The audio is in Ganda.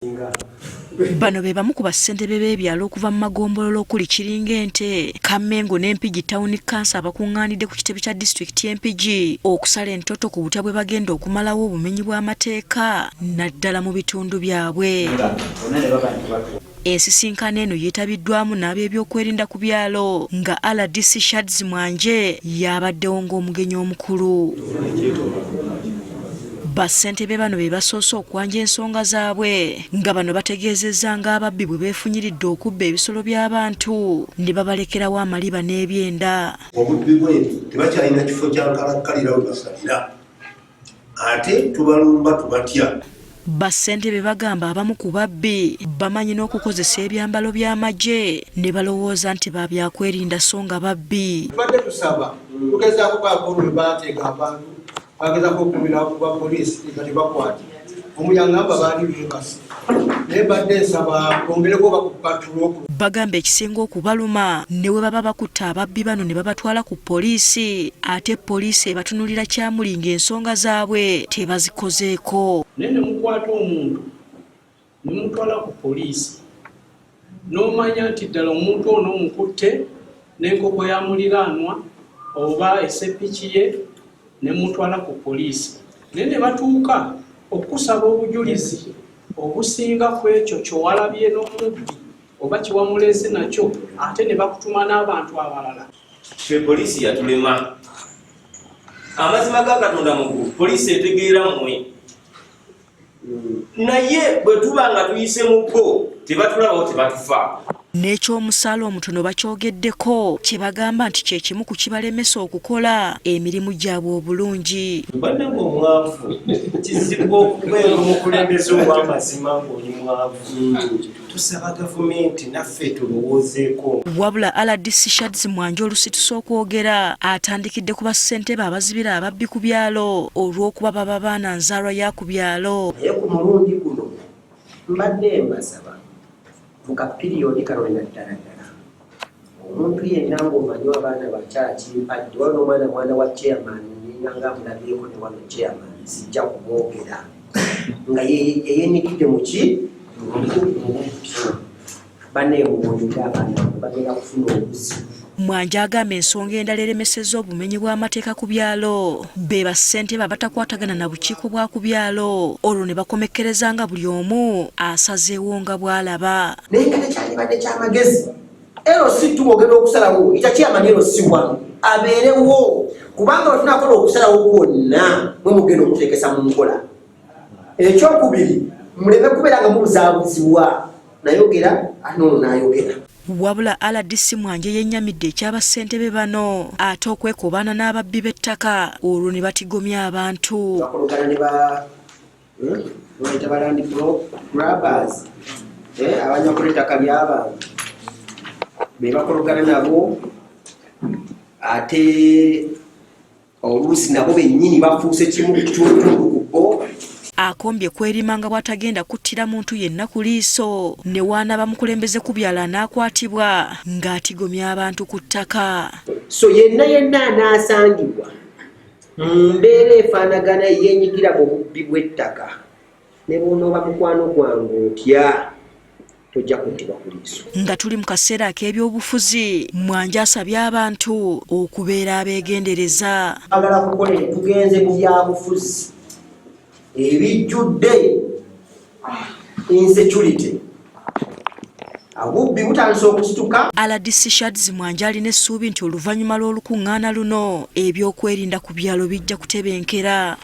Bano be bamu ku bassentebe b'ebyalo okuva mu magombololo okuli Kiringente, Kamengo n'Empigi Town Council abakungaanidde ku kitebe kya disitulikiti y'Empigi okusala entoto ku butya bwe bagenda okumalawo obumenyi bw'amateeka naddala mu bitundu byabwe. Ensisinkano eno yeetabiddwamu n'ab'ebyokwerinda ku byalo nga RDC Shads Mwanje yabaddewo ng'omugenyi omukulu. Bassentebe bano be basoose okwanja ensonga zaabwe nga bano bategeezezza ng'ababbi bwe beefunyiridde okubba ebisolo by'abantu ne babalekerawo amaliba n'ebyenda. Obubbi bw'ebyo tebakyalina kifo kya nkalakkalira we basalira ate tubalumba tubatya. Bassentebe bagamba abamu ku babbi bamanyi n'okukozesa ebyambalo by'amagye ne balowooza nti babyakwerinda so nga babbi. Tubadde tusaba tugezaako baako lwe baateeka abantu bagezaako okumira ku bapoliisi nga tebakwate omuyangamba baali beebase naye badde nsaba bongereko bakupatulo. Bagamba ekisinga okubaluma ne we baba bakutte ababbi bano ne babatwala ku poliisi ate poliisi ebatunulira kyamuli ng'ensonga zaabwe tebazikozeeko. Naye ne mukwata omuntu ne mutwala ku poliisi n'omanya nti ddala omuntu ono mukutte n'enkoko ya muliraanwa oba esseppiki ye ne mutwala ku poliisi naye ne batuuka okusaba obujulizi obusinga ku ekyo kyowalabye n'omubbi oba kiwamuleze nakyo ate ne bakutuma n'abantu abalala. Ffe poliisi yatulema. Amazima ga Katonda mugu poliisi etegeera mmwe. Naye bwe tuba nga tuyise mu bbo tebatulabawo tebatufa. N'ekyomusaala omutono bakyogeddeko kye bagamba nti kye kimu ku kibalemesa okukola emirimu gyabwe obulungi. Mbadde ng'omwavu kizibu okubeera omukulembeze ow'amazima ng'oli mwavu. Tusaba gavumenti naffe tulowoozeeko. Wabula RDC Shads Mwanje olusitusa okwogera atandikidde ku bassentebe abazibira ababbi ku byalo olw'okuba baba baana nzaalwa ya ku byalo. Naye ku mulundi guno mbadde mbasaba muka piriyodi kalonda ddala omuntu yenna ng'omanyi abaana bakyala kimpadde waliwo mwana wa chairman nga mulabyeko ne wano chairman sijja kumwogera nga yeyenyigidde muki baneewuunyira abaana bagenda kufuna obuzibu. Mwanje agamba ensonga endala eremesezza obumenyi bw'amateeka ku byalo be bassentebe abatakwatagana na bukiiko bwa ku byalo olwo ne bakomekkereza nga buli omu asazeewo nga bw'alaba. Naye nga tekyalibadde kyamagezi LC tubogera okusalawo itakyamani LC wa abeerewo kubanga bwe tunakola okusalawo kwonna mwe mugenda okuteekesa mu nkola. Ekyokubiri muleme kubeera nga mubuzaabuzibwa nayogera ate ono n'ayogera. Wabula RDC Mwanje yennyamidde ekyabassentebe bano ate okwekobaana n'ababbi b'ettaka olwo ne batigomya abantu. Bakologana ne balandi grabbers abanyakola ettaka ly'abantu be bakologana nabo ate oluusi nabo bennyini bafuuse kimu kitundu ku bo. Akombye kwerima nga bw'atagenda kuttira muntu yenna ku liiso ne waana bamukulembeze ku byalo anaakwatibwa ng'atigomya abantu ku ttaka. So yenna anaasangibwa mu mbeera efaanagana yeenyigira mu bubbi bw'ettaka ne bw'onooba mukwano gwange otya tojja kuttibwa ku liiso. Nga tuli mu kaseera ak'ebyobufuzi Mwanje asabye abantu okubeera abeegendereza. Agala kukola tugenze mu byabufuzi ebijjudde insecurity abubbi butandise okusituka. RDC Shads Mwanje alina essuubi nti oluvannyuma lw'olukuŋŋaana luno ebyokwerinda ku byalo bijja kutebenkera.